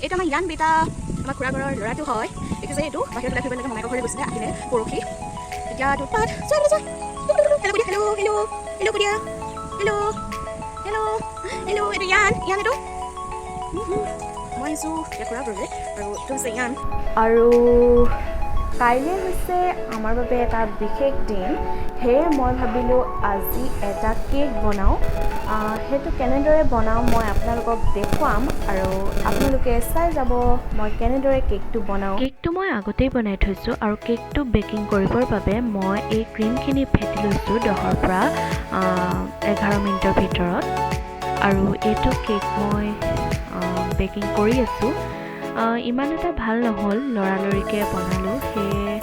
এইটো আমাৰ ইয়ান বেটা আমাৰ খুৰা ঘৰৰ ল'ৰাটো হয় দেখিছে এইটো বাহিৰত ওলাই ফুৰিবলৈ মমাইকৰ ঘৰলৈ গৈছিলে আহিলে পৰহি এতিয়া দুটাত হেল্ল' হেল্ল' হেল্ল' হেল্ল' কুদিয়া হেল্ল' হেল্ল' হেল্ল' এইটো ইয়ান ইয়ান এইটো মই আহিছোঁ এতিয়া খুৰা ঘৰলৈ আৰু এইটো হৈছে ইয়ান আৰু কাইলৈ হৈছে আমাৰ বাবে এটা বিশেষ দিন সেয়ে মই ভাবিলোঁ আজি এটা কেক বনাওঁ সেইটো কেনেদৰে বনাওঁ মই আপোনালোকক দেখুৱাম আৰু আপোনালোকে চাই যাব মই কেনেদৰে কেকটো বনাওঁ। কেকটো মই আগতেই বনাই থৈছোঁ আৰু কেকটো বেকিং কৰিবৰ বাবে মই এই ক্ৰীমখিনি ফেটি লৈছোঁ 10ৰ পৰা 11 মিনিটৰ ভিতৰত আৰু এইটো কেক মই বেকিং কৰি আছোঁ। ইমান এটা ভাল নহ'ল লৰালৰিকৈ বনালোঁ সেয়ে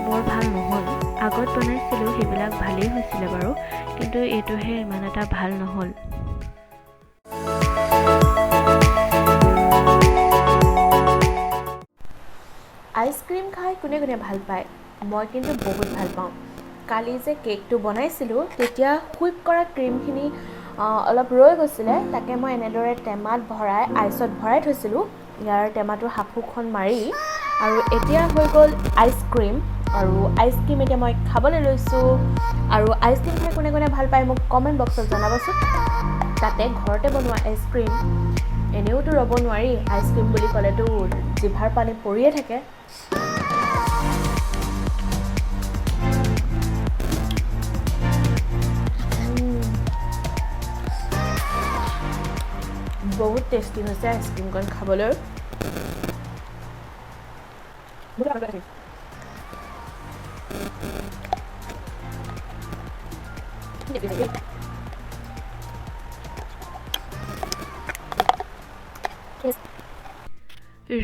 বৰ ভাল নহ'ল আগত বনাইছিলোঁ সেইবিলাক ভালেই হৈছিলে বাৰু কিন্তু এইটোহে ইমান এটা ভাল নহ'ল। আইচক্ৰীম খাই কোনে কোনে ভাল পায় মই কিন্তু বহুত ভাল পাওঁ। কালি যে কেকটো বনাইছিলোঁ তেতিয়া হুইপ কৰা ক্ৰীমখিনি অলপ ৰৈ গৈছিলে তাকে মই এনেদৰে টেমাত ভৰাই আইচত ভৰাই থৈছিলোঁ ইয়াৰ টেমাটোৰ সাঁফুখন মাৰি আৰু এতিয়া হৈ গ'ল আইচক্ৰীম আৰু আইচক্ৰীম এতিয়া মই খাবলৈ লৈছোঁ আৰু আইচক্ৰীম খাই কোনে কোনে ভাল পায় মোক কমেণ্ট বক্সত জনাবচোন। তাতে ঘৰতে বনোৱা আইচক্ৰীম এনেওতো ৰ'ব নোৱাৰি আইচক্ৰীম বুলি ক'লেতো জিভাৰ পানী পৰিয়ে থাকে। বহুত টেষ্টি হৈছে আইচক্ৰীমকণ খাবলৈ।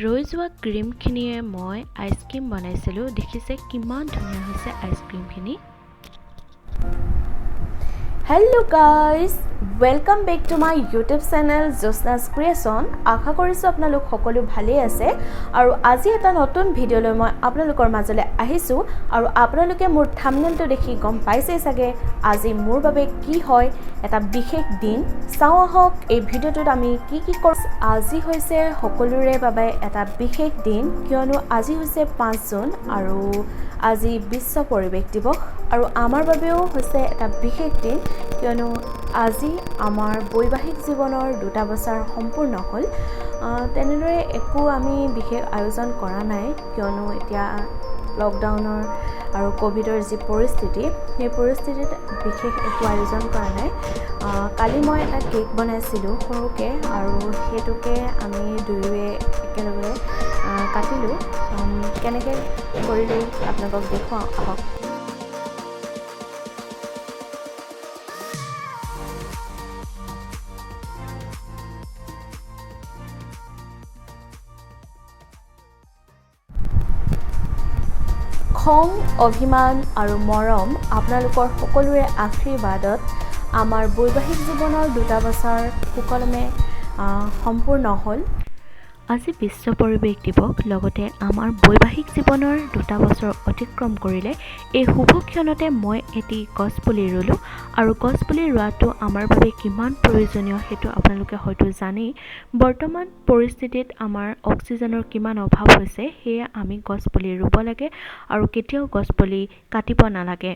ৰৈ যোৱা ক্ৰীমখিনিয়ে মই আইচক্ৰীম বনাইছিলোঁ দেখিছে কিমান ধুনীয়া হৈছে আইচক্ৰীমখিনি। Hello' guys welcome back to my YouTube channel Jyotsna's creation. আশা কৰিছোঁ আপোনালোক সকলো ভালেই আছে আৰু আজি এটা নতুন ভিডিঅ'লৈ মই আপোনালোকৰ মাজলৈ আহিছোঁ আৰু আপোনালোকে মোৰ থাম্বনেইলটো দেখি গম পাইছেই চাগে আজি মোৰ বাবে কি হয় এটা বিশেষ দিন। চাওঁ আহক এই ভিডিঅ'টোত আমি কি কৰোঁ। আজি হৈছে সকলোৰে বাবে এটা বিশেষ দিন কিয়নো আজি হৈছে 5 জুন আৰু আজি বিশ্ব পৰিৱেশ দিৱস আৰু আমাৰ বাবেও হৈছে এটা বিশেষ দিন কিয়নো আজি আমাৰ বৈবাহিক জীৱনৰ 2টা বছৰ সম্পূৰ্ণ হ'ল। তেনেদৰে একো আমি বিশেষ আয়োজন কৰা নাই কিয়নো এতিয়া লকডাউনৰ আৰু ক'ভিডৰ যি পৰিস্থিতি সেই পৰিস্থিতিত বিশেষ একো আয়োজন কৰা নাই। কালি মই এটা কেক বনাইছিলোঁ সৰুকৈ আৰু সেইটোকে আমি দুয়োৱে একেলগে কাটিলোঁ। কেনেকৈ কৰিলোঁ আপোনালোকক দেখুৱাওঁ আহক। খং অভিমান আৰু মৰম আপোনালোকৰ সকলোৰে আশীৰ্বাদত আমাৰ বৈবাহিক জীৱনৰ 2টা বছৰ সুকলমে সম্পূৰ্ণ হ'ল। আজি বিশ্ব পৰিৱেশ দিৱস লগতে আমাৰ বৈবাহিক জীৱনৰ 2টা বছৰ অতিক্ৰম কৰিলে এই শুভ ক্ষণতে মই এটি গছপুলি ৰুলোঁ আৰু গছপুলি ৰোৱাটো আমাৰ বাবে কিমান প্ৰয়োজনীয় সেইটো আপোনালোকে হয়তো জানেই। বৰ্তমান পৰিস্থিতিত আমাৰ অক্সিজেনৰ কিমান অভাৱ হৈছে সেয়ে আমি গছপুলি ৰুব লাগে আৰু কেতিয়াও গছপুলি কাটিব নালাগে।